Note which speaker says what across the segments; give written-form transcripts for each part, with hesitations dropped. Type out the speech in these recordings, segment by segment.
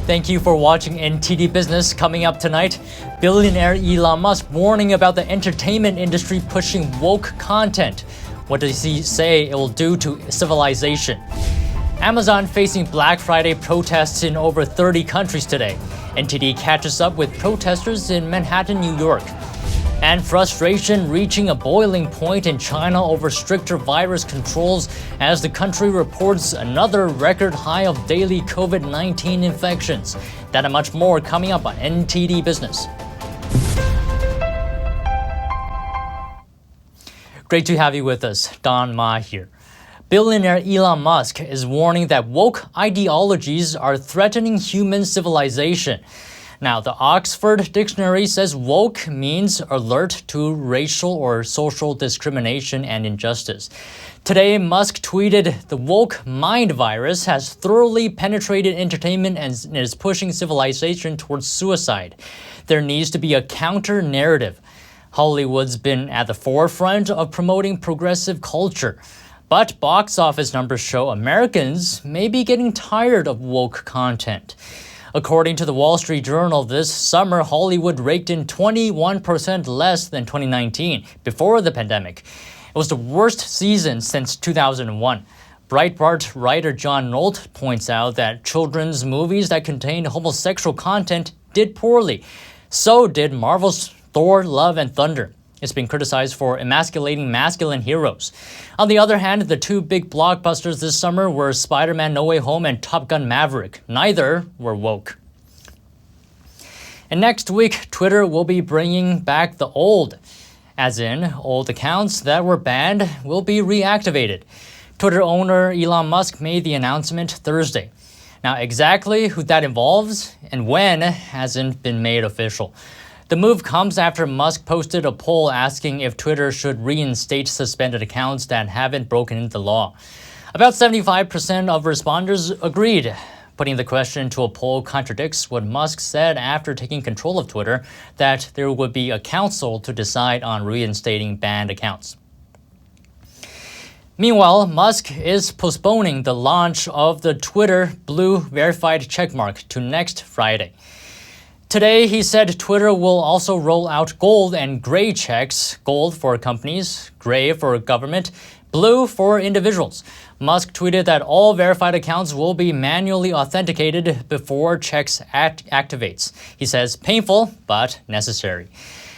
Speaker 1: Thank you for watching NTD Business. Coming up tonight, billionaire Elon Musk warning about the entertainment industry pushing woke content. What does he say it will do to civilization? Amazon facing Black Friday protests in over 30 countries today. NTD catches up with protesters in Manhattan, New York. And frustration reaching a boiling point in China over stricter virus controls as the country reports another record high of daily COVID-19 infections. That and much more coming up on NTD Business. Great to have you with us. Don Ma here. Billionaire Elon Musk is warning that woke ideologies are threatening human civilization. Now, the Oxford Dictionary says woke means alert to racial or social discrimination and injustice. Today, Musk tweeted, "The woke mind virus has thoroughly penetrated entertainment and is pushing civilization towards suicide. There needs to be a counter-narrative. Hollywood's been at the forefront of promoting progressive culture. But box office numbers show Americans may be getting tired of woke content." According to the Wall Street Journal, this summer, Hollywood raked in 21% less than 2019, before the pandemic. It was the worst season since 2001. Breitbart writer John Nolt points out that children's movies that contained homosexual content did poorly. So did Marvel's Thor: Love and Thunder. It's been criticized for emasculating masculine heroes. On the other hand, the two big blockbusters this summer were Spider-Man No Way Home and Top Gun Maverick. Neither were woke. And next week, Twitter will be bringing back the old, as in old accounts that were banned will be reactivated. Twitter owner Elon Musk made the announcement Thursday. Now, exactly who that involves and when hasn't been made official. The move comes after Musk posted a poll asking if Twitter should reinstate suspended accounts that haven't broken the law. About 75% of respondents agreed. Putting the question to a poll contradicts what Musk said after taking control of Twitter, that there would be a council to decide on reinstating banned accounts. Meanwhile, Musk is postponing the launch of the Twitter Blue verified checkmark to next Friday. Today, he said Twitter will also roll out gold and gray checks, gold for companies, gray for government, blue for individuals. Musk tweeted that all verified accounts will be manually authenticated before checks activates. He says painful, but necessary.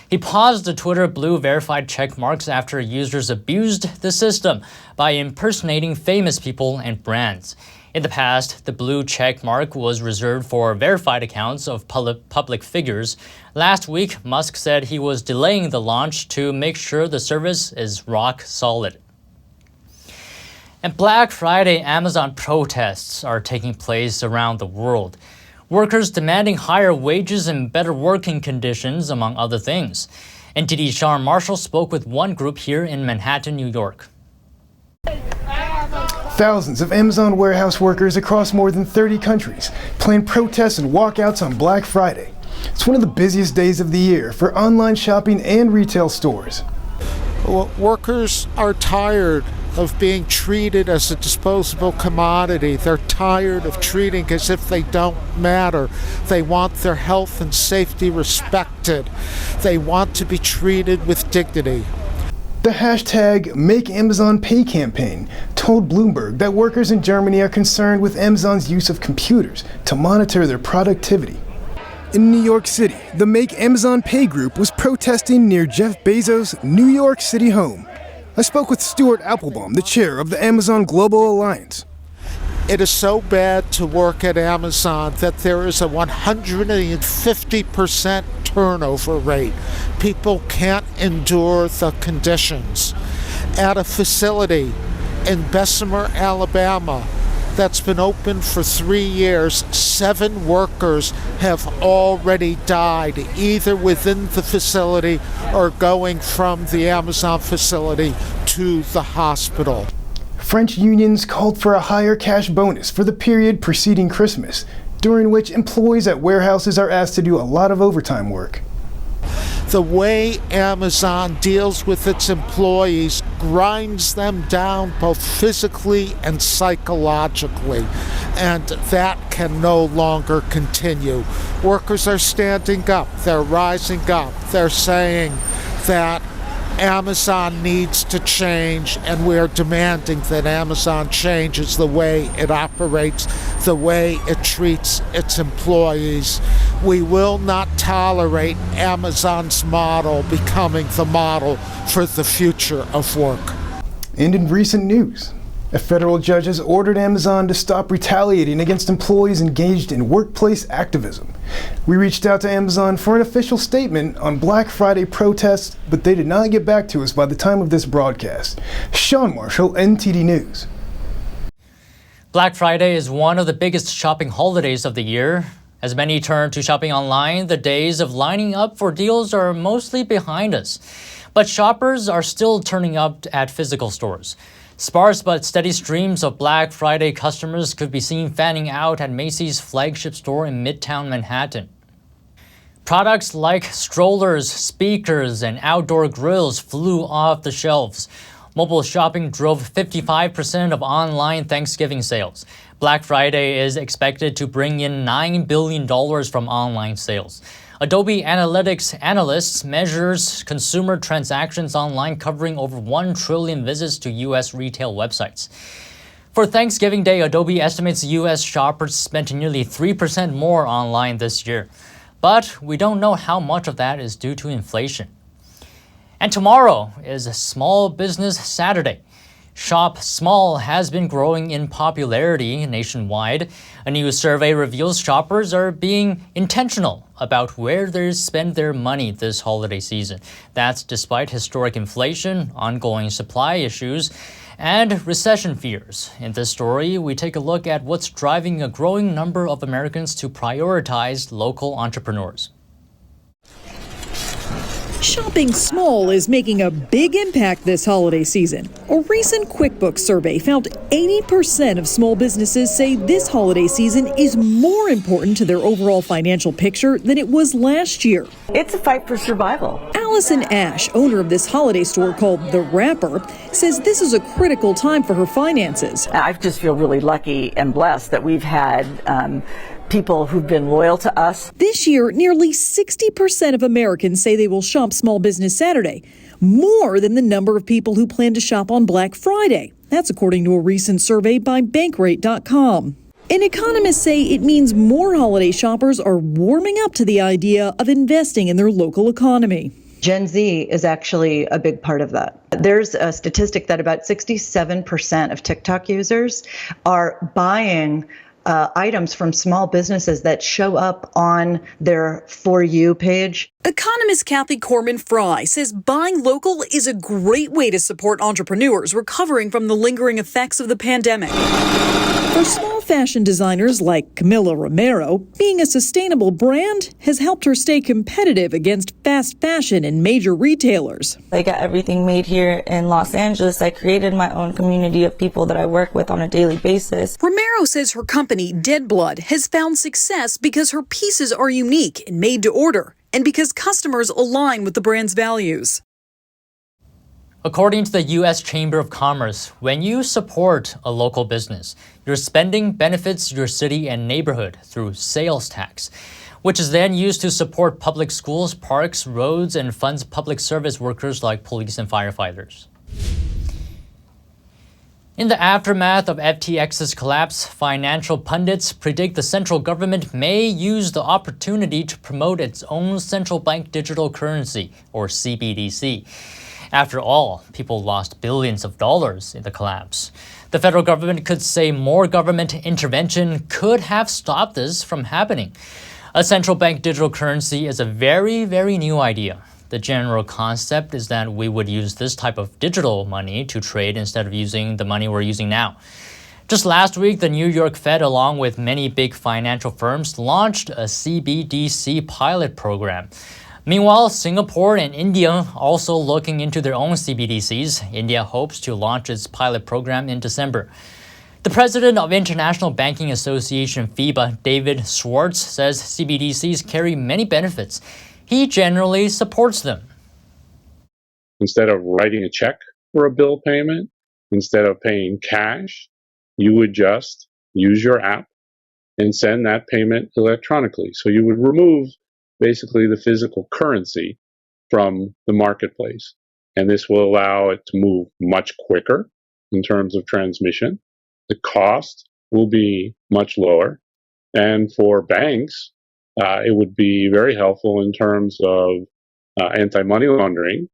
Speaker 1: He paused the Twitter Blue verified check marks after users abused the system by impersonating famous people and brands. In the past, the blue check mark was reserved for verified accounts of public figures. Last week, Musk said he was delaying the launch to make sure the service is rock solid. And Black Friday Amazon protests are taking place around the world. Workers demanding higher wages and better working conditions, among other things. NTD Sean Marshall spoke with one group here in Manhattan, New York.
Speaker 2: Thousands of Amazon warehouse workers across more than 30 countries plan protests and walkouts on Black Friday. It's one of the busiest days of the year for online shopping and retail stores.
Speaker 3: Well, workers are tired of being treated as a disposable commodity. They're tired of treating as if they don't matter. They want their health and safety respected. They want to be treated with dignity.
Speaker 2: The hashtag #MakeAmazonPay campaign told Bloomberg that workers in Germany are concerned with Amazon's use of computers to monitor their productivity. In New York City, the Make Amazon Pay group was protesting near Jeff Bezos' New York City home. I spoke with Stuart Applebaum, the chair of the Amazon Global Alliance.
Speaker 3: It is so bad to work at Amazon that there is a 150% turnover rate. People can't endure the conditions. At a facility in Bessemer, Alabama, that's been open for 3 years, 7 workers have already died, either within the facility or going from the Amazon facility to the hospital.
Speaker 2: French unions called for a higher cash bonus for the period preceding Christmas, during which employees at warehouses are asked to do a lot of overtime work.
Speaker 3: The way Amazon deals with its employees grinds them down both physically and psychologically, and that can no longer continue. Workers are standing up, they're rising up, they're saying that Amazon needs to change, and we're demanding that Amazon changes the way it operates, the way it treats its employees. We will not tolerate Amazon's model becoming the model for the future of work.
Speaker 2: And in recent news, a federal judge has ordered Amazon to stop retaliating against employees engaged in workplace activism. We reached out to Amazon for an official statement on Black Friday protests, but they did not get back to us by the time of this broadcast. Sean Marshall, NTD News.
Speaker 1: Black Friday is one of the biggest shopping holidays of the year. As many turn to shopping online, the days of lining up for deals are mostly behind us. But shoppers are still turning up at physical stores. Sparse but steady streams of Black Friday customers could be seen fanning out at Macy's flagship store in Midtown Manhattan. Products like strollers, speakers, and outdoor grills flew off the shelves. Mobile shopping drove 55% of online Thanksgiving sales. Black Friday is expected to bring in $9 billion from online sales. Adobe Analytics analysts measures consumer transactions online covering over 1 trillion visits to U.S. retail websites. For Thanksgiving Day, Adobe estimates U.S. shoppers spent nearly 3% more online this year. But we don't know how much of that is due to inflation. And tomorrow is Small Business Saturday. Shop Small has been growing in popularity nationwide. A new survey reveals shoppers are being intentional about where they spend their money this holiday season. That's despite historic inflation, ongoing supply issues, and recession fears. In this story, we take a look at what's driving a growing number of Americans to prioritize local entrepreneurs.
Speaker 4: Shopping small is making a big impact this holiday season. A recent QuickBooks survey found 80% of small businesses say this holiday season is more important to their overall financial picture than it was last year.
Speaker 5: It's a fight for survival.
Speaker 4: Allison Ash, owner of this holiday store called The Wrapper, says this is a critical time for her finances.
Speaker 5: I just feel really lucky and blessed that we've had people who've been loyal to us.
Speaker 4: This year, nearly 60% of Americans say they will shop Small Business Saturday, more than the number of people who plan to shop on Black Friday. That's according to a recent survey by Bankrate.com. And economists say it means more holiday shoppers are warming up to the idea of investing in their local economy.
Speaker 6: Gen Z is actually a big part of that. There's a statistic that about 67% of TikTok users are buying items from small businesses that show up on their For You page.
Speaker 4: Economist Kathy Corman-Fry says buying local is a great way to support entrepreneurs recovering from the lingering effects of the pandemic. For small fashion designers like Camila Romero, being a sustainable brand has helped her stay competitive against fast fashion and major retailers.
Speaker 7: I got everything made here in Los Angeles. I created my own community of people that I work with on a daily basis.
Speaker 4: Romero says her company, Dead Blood, has found success because her pieces are unique and made to order, and because customers align with the brand's values.
Speaker 1: According to the U.S. Chamber of Commerce, when you support a local business, your spending benefits your city and neighborhood through sales tax, which is then used to support public schools, parks, roads, and funds public service workers like police and firefighters. In the aftermath of FTX's collapse, financial pundits predict the central government may use the opportunity to promote its own central bank digital currency, or CBDC. After all, people lost billions of dollars in the collapse. The federal government could say more government intervention could have stopped this from happening. A central bank digital currency is a very, very new idea. The general concept is that we would use this type of digital money to trade instead of using the money we're using now. Just last week, the New York Fed, along with many big financial firms, launched a CBDC pilot program. Meanwhile, Singapore and India also looking into their own CBDCs. India hopes to launch its pilot program in December. The president of International Banking Association FIBA, David Schwartz, says CBDCs carry many benefits. he generally supports them.
Speaker 8: Instead of writing a check for a bill payment, instead of paying cash, you would just use your app and send that payment electronically. So you would remove basically the physical currency from the marketplace. And this will allow it to move much quicker in terms of transmission. The cost will be much lower. And for banks, it would be very helpful in terms of anti-money laundering.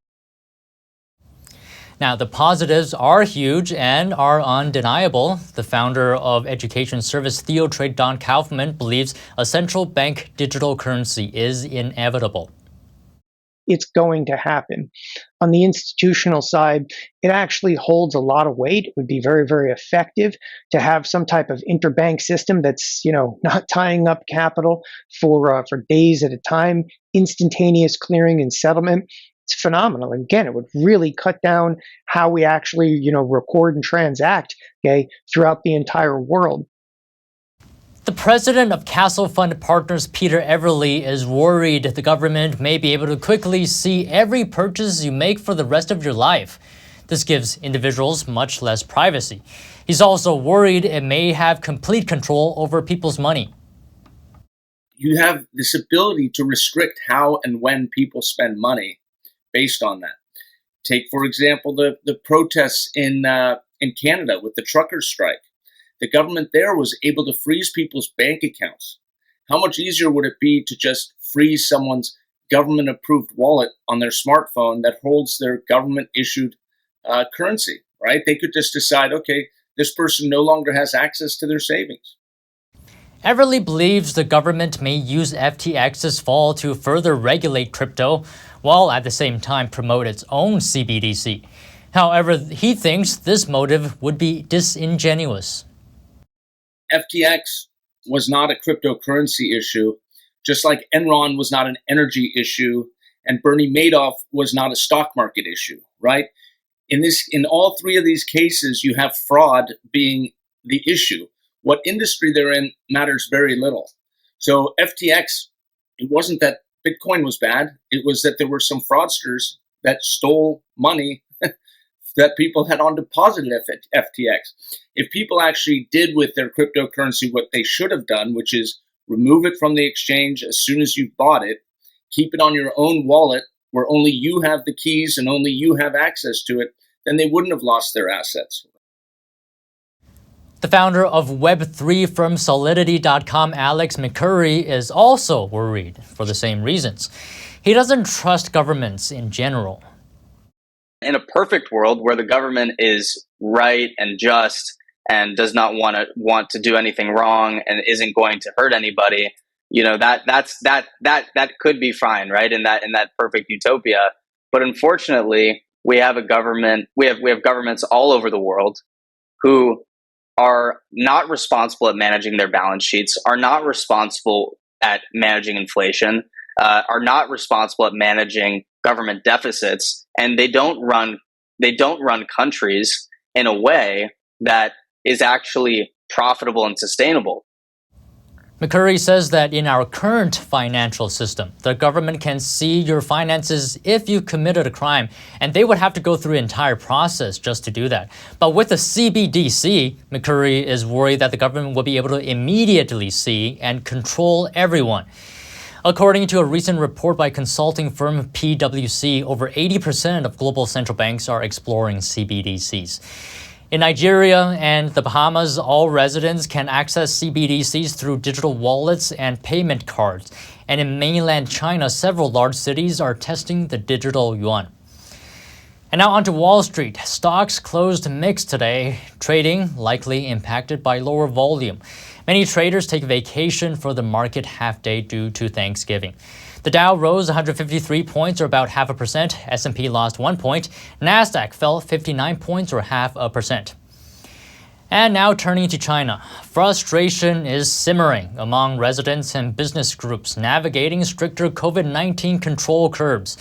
Speaker 1: Now, the positives are huge and are undeniable. The founder of education service TheoTrade, Don Kaufman, believes a central bank digital currency is inevitable.
Speaker 9: It's going to happen. On the institutional side, it actually holds a lot of weight. It would be very, very effective to have some type of interbank system that's, not tying up capital for days at a time, instantaneous clearing and settlement. It's phenomenal. And again, it would really cut down how we actually, record and transact, throughout the entire world.
Speaker 1: The president of Castle Fund Partners, Peter Everly, is worried the government may be able to quickly see every purchase you make for the rest of your life. This gives individuals much less privacy. He's also worried it may have complete control over people's money.
Speaker 10: You have this ability to restrict how and when people spend money based on that. Take, for example, the protests in Canada with the truckers' strike. The government there was able to freeze people's bank accounts. How much easier would it be to just freeze someone's government-approved wallet on their smartphone that holds their government-issued currency, right? They could just decide, okay, this person no longer has access to their savings.
Speaker 1: Everly believes the government may use FTX's fall to further regulate crypto, while at the same time promote its own CBDC. However, he thinks this motive would be disingenuous.
Speaker 10: FTX was not a cryptocurrency issue, just like Enron was not an energy issue, and Bernie Madoff was not a stock market issue, right? In all three of these cases, you have fraud being the issue. What industry they're in matters very little. So FTX, it wasn't that Bitcoin was bad. It was that there were some fraudsters that stole money that people had on deposit at FTX. If people actually did with their cryptocurrency what they should have done, which is remove it from the exchange as soon as you've bought it, keep it on your own wallet where only you have the keys and only you have access to it, then they wouldn't have lost their assets.
Speaker 1: The founder of Web3 firm Solidity.com, Alex McCurry, is also worried for the same reasons. He doesn't trust governments in general.
Speaker 11: In a perfect world where the government is right and just and does not want to do anything wrong and isn't going to hurt anybody, that could be fine, right? In that perfect utopia. But unfortunately, we have governments all over the world who are not responsible at managing their balance sheets, are not responsible at managing inflation, are not responsible at managing government deficits, and they don't run countries in a way that is actually profitable and sustainable.
Speaker 1: McCurry says that in our current financial system, the government can see your finances if you committed a crime, and they would have to go through an entire process just to do that. But with the CBDC, McCurry is worried that the government will be able to immediately see and control everyone. According to a recent report by consulting firm PwC, over 80% of global central banks are exploring CBDCs. In Nigeria and the Bahamas, all residents can access CBDCs through digital wallets and payment cards. And in mainland China, several large cities are testing the digital yuan. And now onto Wall Street. Stocks closed mixed today, trading likely impacted by lower volume. Many traders take vacation for the market half-day due to Thanksgiving. The Dow rose 153 points, or about 0.5%. S&P lost 1 point. Nasdaq fell 59 points, or 0.5%. And now turning to China. Frustration is simmering among residents and business groups navigating stricter COVID-19 control curbs.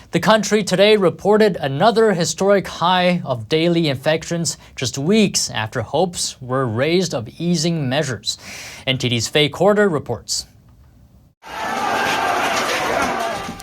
Speaker 1: The country today reported another historic high of daily infections just weeks after hopes were raised of easing measures. NTD's Faye Corder reports.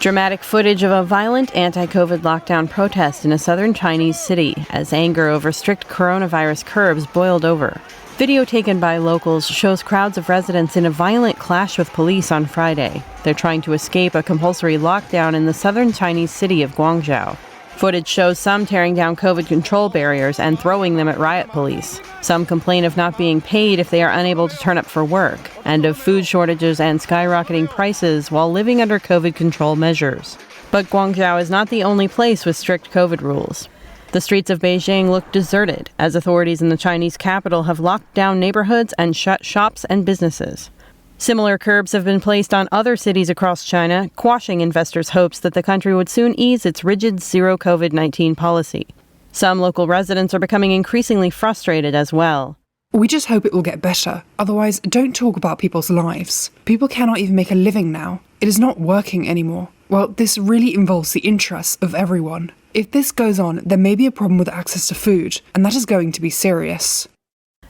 Speaker 12: Dramatic footage of a violent anti-COVID lockdown protest in a southern Chinese city as anger over strict coronavirus curbs boiled over. Video taken by locals shows crowds of residents in a violent clash with police on Friday. They're trying to escape a compulsory lockdown in the southern Chinese city of Guangzhou. Footage shows some tearing down COVID control barriers and throwing them at riot police. Some complain of not being paid if they are unable to turn up for work, and of food shortages and skyrocketing prices while living under COVID control measures. But Guangzhou is not the only place with strict COVID rules. The streets of Beijing look deserted, as authorities in the Chinese capital have locked down neighborhoods and shut shops and businesses. Similar curbs have been placed on other cities across China, quashing investors' hopes that the country would soon ease its rigid zero COVID-19 policy. Some local residents are becoming increasingly frustrated as well.
Speaker 13: We just hope it will get better. Otherwise, don't talk about people's lives. People cannot even make a living now. It is not working anymore. Well, this really involves the interests of everyone. If this goes on, there may be a problem with access to food, and that is going to be serious.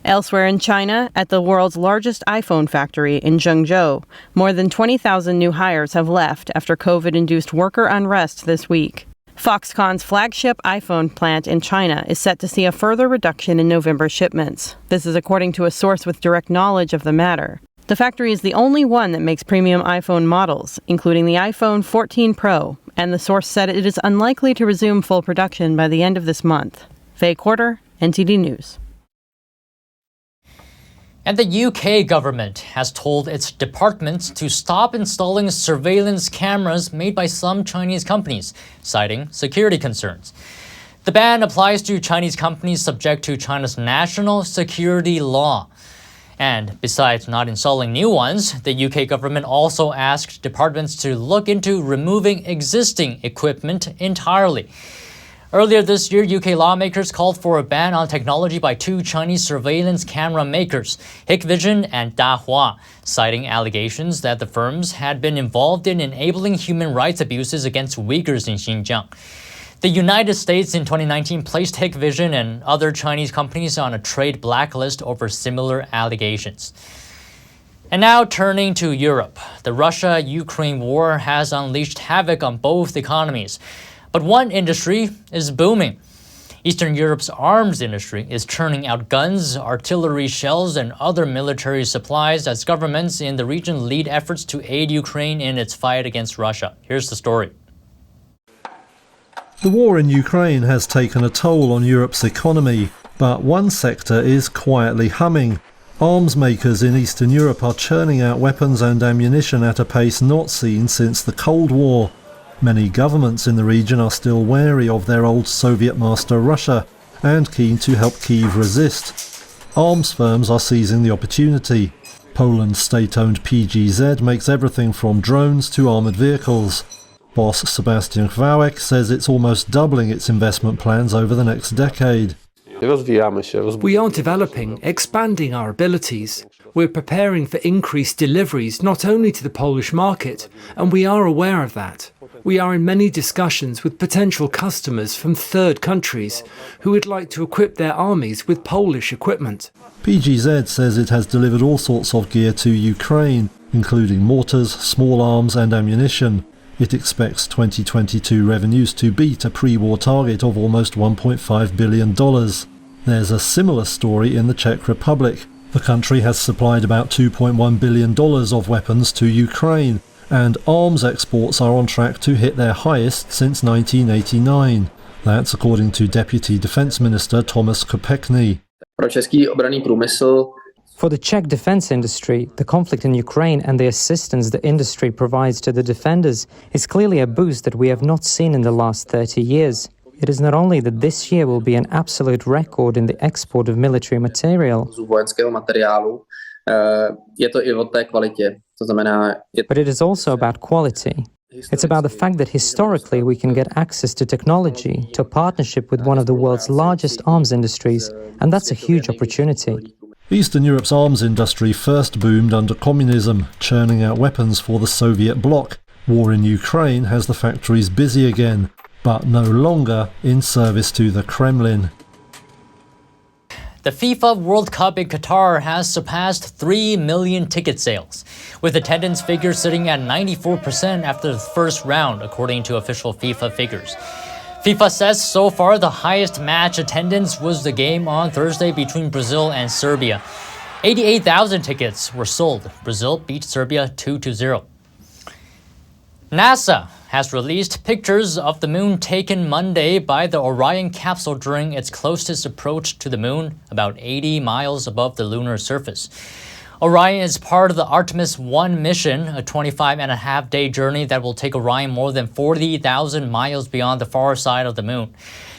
Speaker 12: Elsewhere in China, at the world's largest iPhone factory in Zhengzhou, more than 20,000 new hires have left after COVID-induced worker unrest this week. Foxconn's flagship iPhone plant in China is set to see a further reduction in November shipments. This is according to a source with direct knowledge of the matter. The factory is the only one that makes premium iPhone models, including the iPhone 14 Pro, and the source said it is unlikely to resume full production by the end of this month. Faye Quarter, NTD News.
Speaker 1: And the UK government has told its departments to stop installing surveillance cameras made by some Chinese companies, citing security concerns. The ban applies to Chinese companies subject to China's national security law. And besides not installing new ones, the UK government also asked departments to look into removing existing equipment entirely. Earlier this year, UK lawmakers called for a ban on technology by two Chinese surveillance camera makers, Hikvision and Dahua, citing allegations that the firms had been involved in enabling human rights abuses against Uyghurs in Xinjiang. The United States in 2019 placed Hikvision and other Chinese companies on a trade blacklist over similar allegations. And now turning to Europe, the Russia-Ukraine war has unleashed havoc on both economies. But one industry is booming. Eastern Europe's arms industry is churning out guns, artillery shells, and other military supplies as governments in the region lead efforts to aid Ukraine in its fight against Russia. Here's the story.
Speaker 14: The war in Ukraine has taken a toll on Europe's economy, but one sector is quietly humming. Arms makers in Eastern Europe are churning out weapons and ammunition at a pace not seen since the Cold War. Many governments in the region are still wary of their old Soviet master Russia and keen to help Kyiv resist. Arms firms are seizing the opportunity. Poland's state-owned PGZ makes everything from drones to armoured vehicles. Boss Sebastian Gwałek says it's almost doubling its investment plans over the next decade.
Speaker 15: We are developing, expanding our abilities. We're preparing for increased deliveries not only to the Polish market, and we are aware of that. We are in many discussions with potential customers from third countries who would like to equip their armies with Polish equipment.
Speaker 14: PGZ says it has delivered all sorts of gear to Ukraine, including mortars, small arms and ammunition. It expects 2022 revenues to beat a pre-war target of almost $1.5 billion. There's a similar story in the Czech Republic. The country has supplied about $2.1 billion of weapons to Ukraine, and arms exports are on track to hit their highest since 1989. That's according to Deputy Defence Minister Thomas Kopechny.
Speaker 16: For the Czech defense industry, the conflict in Ukraine and the assistance the industry provides to the defenders is clearly a boost that we have not seen in the last 30 years. It is not only that this year will be an absolute record in the export of military material, but it is also about quality. It's about the fact that historically we can get access to technology, to a partnership with one of the world's largest arms industries, and that's a huge opportunity.
Speaker 14: Eastern Europe's arms industry first boomed under communism, churning out weapons for the Soviet bloc. War in Ukraine has the factories busy again, but no longer in service to the Kremlin.
Speaker 1: The FIFA World Cup in Qatar has surpassed 3 million ticket sales, with attendance figures sitting at 94% after the first round, according to official FIFA figures. FIFA says so far the highest match attendance was the game on Thursday between Brazil and Serbia. 88,000 tickets were sold. Brazil beat Serbia 2-0. NASA has released pictures of the moon taken Monday by the Orion capsule during its closest approach to the moon, about 80 miles above the lunar surface. Orion is part of the Artemis 1 mission, a 25-and-a-half-day journey that will take Orion more than 40,000 miles beyond the far side of the moon.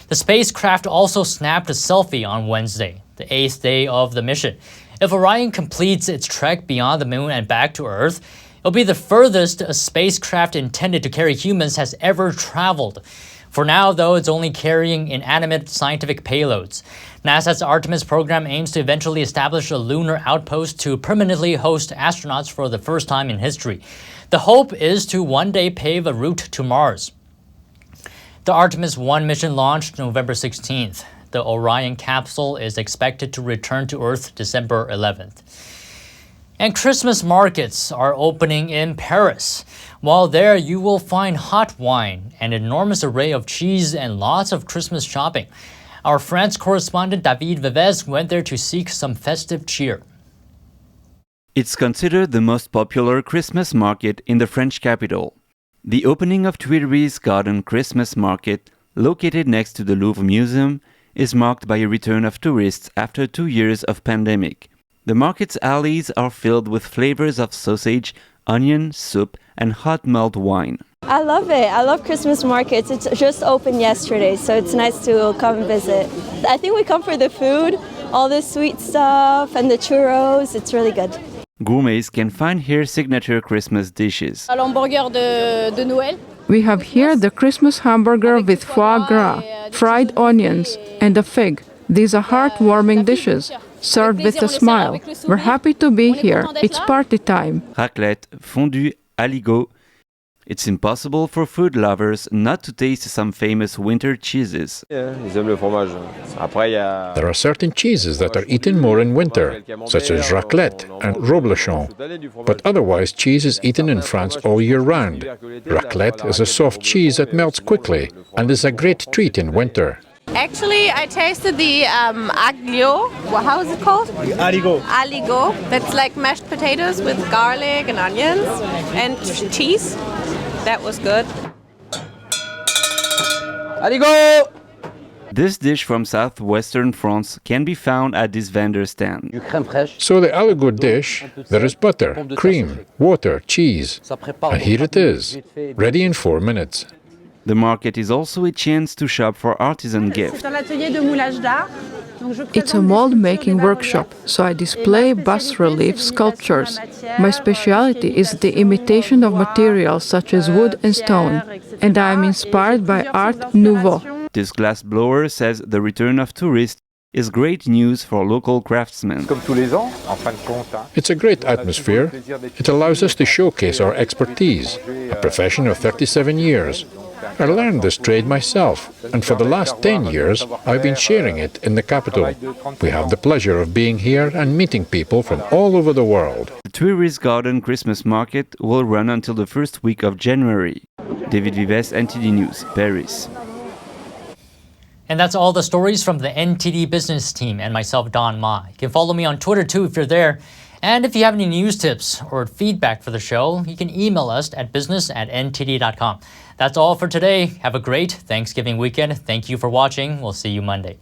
Speaker 1: The spacecraft also snapped a selfie on Wednesday, the 8th day of the mission. If Orion completes its trek beyond the moon and back to Earth, it'll be the furthest a spacecraft intended to carry humans has ever traveled. For now, though, it's only carrying inanimate scientific payloads. NASA's Artemis program aims to eventually establish a lunar outpost to permanently host astronauts for the first time in history. The hope is to one day pave a route to Mars. The Artemis 1 mission launched November 16th. The Orion capsule is expected to return to Earth December 11th. And Christmas markets are opening in Paris. While there, you will find hot wine, an enormous array of cheese, and lots of Christmas shopping. Our France correspondent David Vevez went there to seek some festive cheer.
Speaker 17: It's considered the most popular Christmas market in the French capital. The opening of Tuileries Garden Christmas Market, located next to the Louvre Museum, is marked by a return of tourists after 2 years of pandemic. The market's alleys are filled with flavors of sausage, onion, soup, and hot mulled wine.
Speaker 18: I love it. I love Christmas markets. It's just opened yesterday, so it's nice to come visit. I think we come for the food, all the sweet stuff, and the churros. It's really good.
Speaker 17: Gourmets can find here signature Christmas dishes.
Speaker 19: We have here the Christmas hamburger with foie gras, fried onions, and a fig. These are heartwarming dishes, served with a smile. We're happy to be here. It's party time.
Speaker 17: Raclette, fondue, aligot. It's impossible for food lovers not to taste some famous winter cheeses.
Speaker 20: There are certain cheeses that are eaten more in winter, such as raclette and reblochon. But otherwise, cheese is eaten in France all year round. Raclette is a soft cheese that melts quickly and is a great treat in winter.
Speaker 21: Actually, I tasted the aglio. How is it called? Aligot. Aligot. That's like mashed potatoes with garlic and onions and cheese. That was good.
Speaker 17: Aligot! This dish from southwestern France can be found at this vendor stand.
Speaker 20: So the aligot dish, there is butter, cream, water, cheese. And here it is, ready in 4 minutes.
Speaker 17: The market is also a chance to shop for artisan gifts.
Speaker 19: It's a mold-making workshop, so I display bas-relief sculptures. My specialty is the imitation of materials such as wood and stone, and I am inspired by Art Nouveau.
Speaker 17: This glass blower says the return of tourists is great news for local craftsmen.
Speaker 20: It's a great atmosphere. It allows us to showcase our expertise, a profession of 37 years. I learned this trade myself, and for the last 10 years, I've been sharing it in the capital. We have the pleasure of being here and meeting people from all over the world.
Speaker 17: The Tuileries Garden Christmas Market will run until the first week of January. David Vives, NTD News, Paris.
Speaker 1: And that's all the stories from the NTD Business team and myself, Don Ma. You can follow me on Twitter too if you're there. And if you have any news tips or feedback for the show, you can email us at business@ntd.com. That's all for today. Have a great Thanksgiving weekend. Thank you for watching. We'll see you Monday.